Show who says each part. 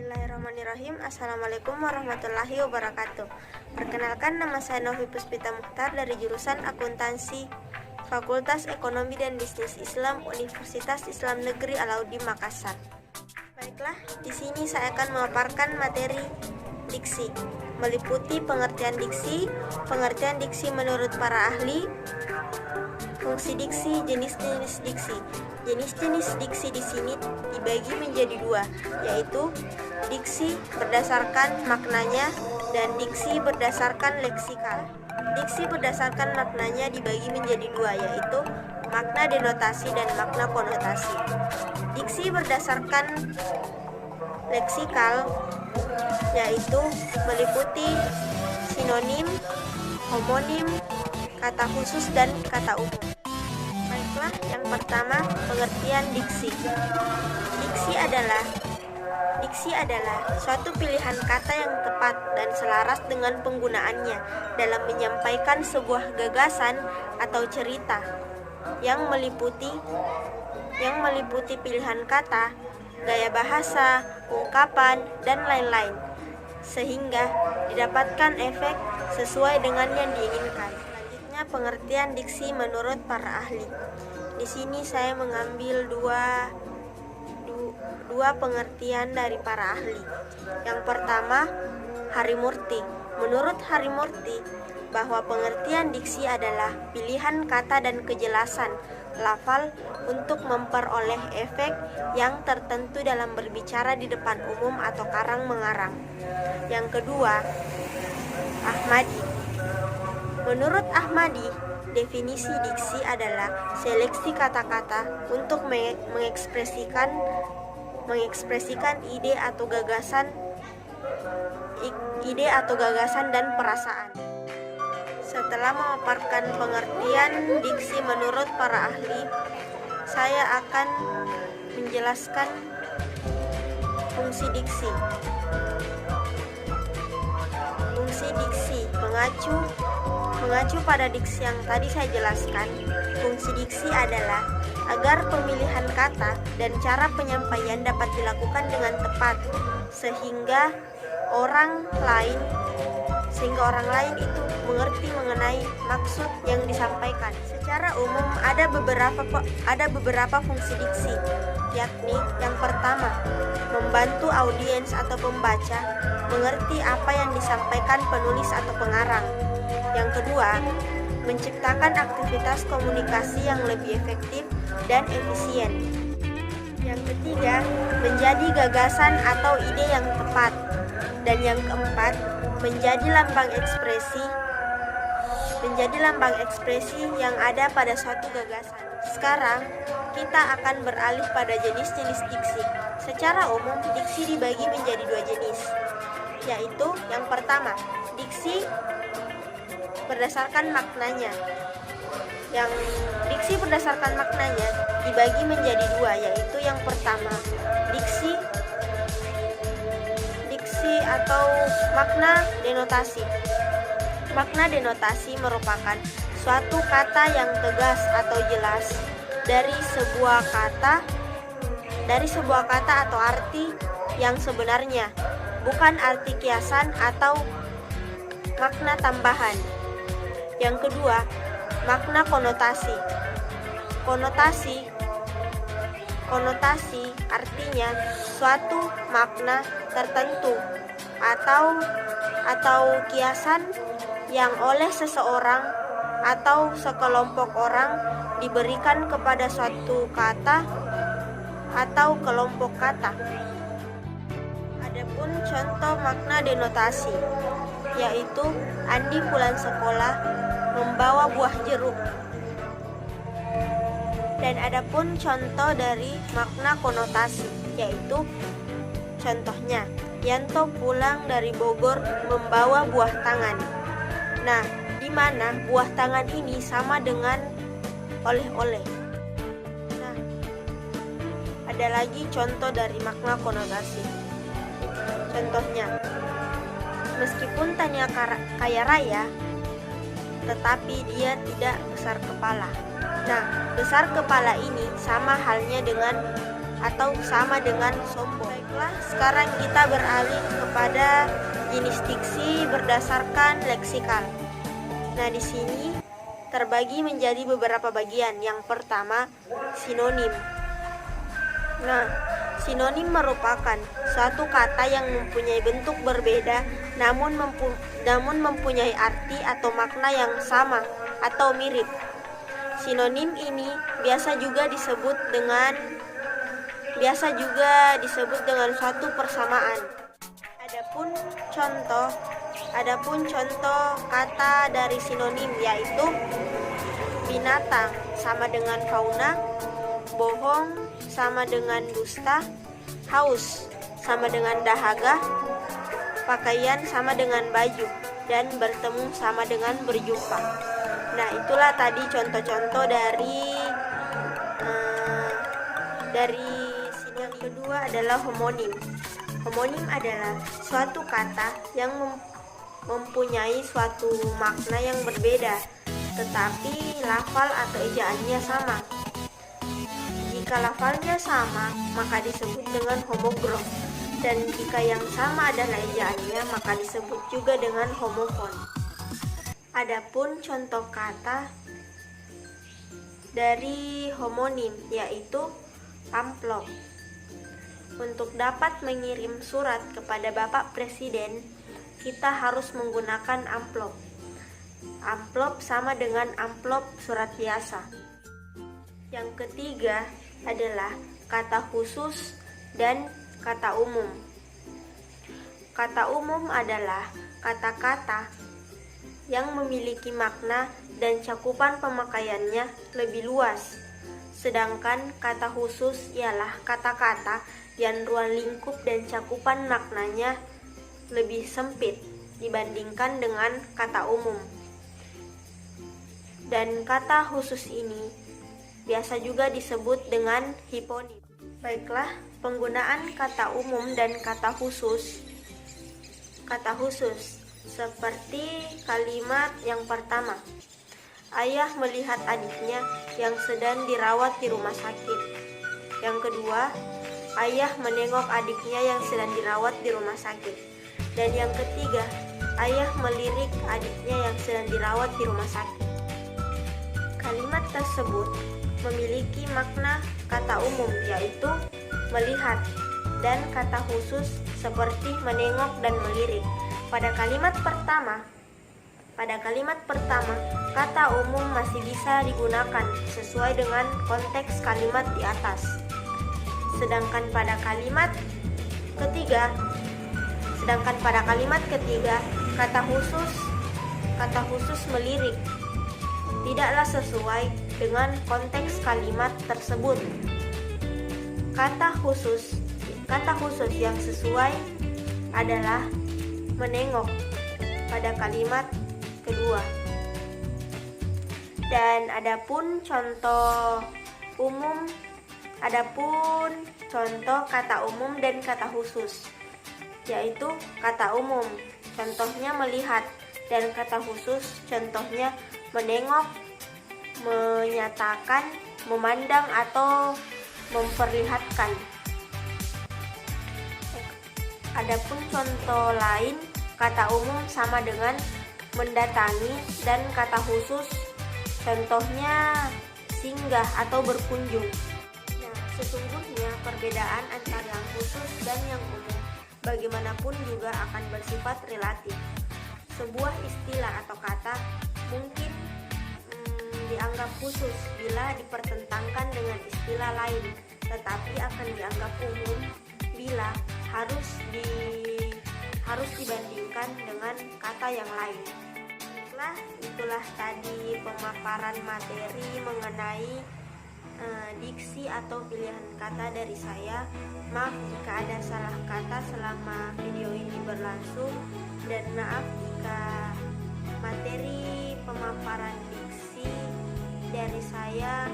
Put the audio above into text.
Speaker 1: Bismillahirrahmanirrahim. Assalamualaikum warahmatullahi wabarakatuh. Perkenalkan, nama saya Novi Puspita Mukhtar dari jurusan Akuntansi Fakultas Ekonomi dan Bisnis Islam Universitas Islam Negeri Alauddin Makassar. Baiklah, di sini saya akan memaparkan materi diksi, meliputi pengertian diksi menurut para ahli, fungsi diksi, jenis-jenis diksi. Jenis-jenis diksi di sini dibagi menjadi dua, yaitu diksi berdasarkan maknanya dan diksi berdasarkan leksikal. Diksi berdasarkan maknanya dibagi menjadi dua, yaitu makna denotasi dan makna konotasi. Diksi berdasarkan leksikal yaitu meliputi sinonim, homonim, kata khusus, dan kata umum. Baiklah, yang pertama, pengertian diksi. Diksi adalah suatu pilihan kata yang tepat dan selaras dengan penggunaannya dalam menyampaikan sebuah gagasan atau cerita yang meliputi pilihan kata, gaya bahasa, ungkapan, dan lain-lain, sehingga didapatkan efek sesuai dengan yang diinginkan. Selanjutnya, pengertian diksi menurut para ahli. Di sini saya mengambil dua pengertian dari para ahli. Yang pertama, Harimurti. Menurut Harimurti, bahwa pengertian diksi adalah pilihan kata dan kejelasan lafal untuk memperoleh efek yang tertentu dalam berbicara di depan umum atau karang mengarang. Yang kedua, Ahmadi. Menurut Ahmadi, definisi diksi adalah seleksi kata-kata untuk mengekspresikan ide atau gagasan dan perasaan. Setelah memaparkan pengertian diksi menurut para ahli, saya akan menjelaskan fungsi diksi. Fungsi diksi mengacu pada diksi yang tadi saya jelaskan. Fungsi diksi adalah agar pemilihan kata dan cara penyampaian dapat dilakukan dengan tepat sehingga orang lain itu mengerti mengenai maksud yang disampaikan. Secara umum ada beberapa fungsi diksi, yakni yang pertama, membantu audiens atau pembaca mengerti apa yang disampaikan penulis atau pengarang. Yang kedua, menciptakan aktivitas komunikasi yang lebih efektif dan efisien. Yang ketiga, menjadi gagasan atau ide yang tepat. Dan yang keempat, menjadi lambang ekspresi yang ada pada suatu gagasan. Sekarang, kita akan beralih pada jenis-jenis diksi. Secara umum, diksi dibagi menjadi dua jenis, yaitu yang pertama, diksi berdasarkan maknanya. Yang diksi berdasarkan maknanya dibagi menjadi dua, yaitu yang pertama, diksi atau makna denotasi. Makna denotasi merupakan suatu kata yang tegas atau jelas dari sebuah kata atau arti yang sebenarnya, bukan arti kiasan atau makna tambahan. Yang kedua, makna konotasi. Konotasi artinya suatu makna tertentu atau kiasan yang oleh seseorang atau sekelompok orang diberikan kepada suatu kata atau kelompok kata. Adapun contoh makna denotasi, yaitu Andi pulang sekolah membawa buah jeruk. Dan adapun contoh dari makna konotasi, yaitu contohnya Yanto pulang dari Bogor membawa buah tangan. Nah, di mana buah tangan ini sama dengan oleh-oleh. Nah, ada lagi contoh dari makna konotasi. Contohnya, meskipun Tania kaya raya, tetapi dia tidak besar kepala. Nah, besar kepala ini sama halnya dengan atau sama dengan sombong. Baiklah, sekarang kita beralih kepada jenis diksi berdasarkan leksikal. Nah, di sini terbagi menjadi beberapa bagian. Yang pertama, sinonim. Nah, sinonim merupakan suatu kata yang mempunyai bentuk berbeda namun mempunyai arti atau makna yang sama atau mirip. Sinonim ini biasa juga disebut dengan suatu persamaan. Adapun contoh kata dari sinonim yaitu binatang sama dengan fauna, bohong sama dengan dusta, haus sama dengan dahaga, pakaian sama dengan baju, dan bertemu sama dengan berjumpa. Nah, itulah tadi contoh-contoh dari sinonim. Kedua adalah homonim. Homonim adalah suatu kata yang mempunyai suatu makna yang berbeda, tetapi lafal atau ejaannya sama. Jika lafalnya sama, maka disebut dengan homogrom, dan jika yang sama adalah ejaannya, maka disebut juga dengan homofon. Adapun contoh kata dari homonim yaitu amplop. Untuk dapat mengirim surat kepada Bapak Presiden, kita harus menggunakan amplop. Amplop sama dengan amplop surat biasa. Yang ketiga adalah kata khusus dan kata umum. Kata umum adalah kata-kata yang memiliki makna dan cakupan pemakaiannya lebih luas. Sedangkan kata khusus ialah kata-kata yang ruang lingkup dan cakupan maknanya lebih sempit dibandingkan dengan kata umum. Dan kata khusus ini biasa juga disebut dengan hiponim. Baiklah, penggunaan kata umum dan kata khusus. Kata khusus seperti kalimat yang pertama, ayah melihat adiknya yang sedang dirawat di rumah sakit. Yang kedua, ayah menengok adiknya yang sedang dirawat di rumah sakit. Dan yang ketiga, ayah melirik adiknya yang sedang dirawat di rumah sakit. Kalimat tersebut memiliki makna kata umum yaitu melihat dan kata khusus seperti menengok dan melirik. Pada kalimat pertama, kata umum masih bisa digunakan sesuai dengan konteks kalimat di atas. Sedangkan pada kalimat ketiga, kata khusus melirik tidaklah sesuai dengan konteks kalimat tersebut. Kata khusus yang sesuai adalah menengok pada kalimat kedua. Dan adapun contoh kata umum dan kata khusus, yaitu kata umum contohnya melihat dan kata khusus contohnya menengok, menyatakan, memandang atau memperlihatkan. Adapun contoh lain, kata umum sama dengan mendatangi dan kata khusus contohnya singgah atau berkunjung. Nah, sesungguhnya perbedaan antara yang khusus dan yang umum bagaimanapun juga akan bersifat relatif. Sebuah istilah atau kata mungkin dianggap khusus bila dipertentangkan dengan istilah lain, tetapi akan dianggap umum bila harus dibandingkan dengan kata yang lain. Itulah tadi pemaparan materi mengenai diksi atau pilihan kata dari saya. Maaf jika ada salah kata selama video ini berlangsung, dan maaf jika materi pemaparan diksi dari saya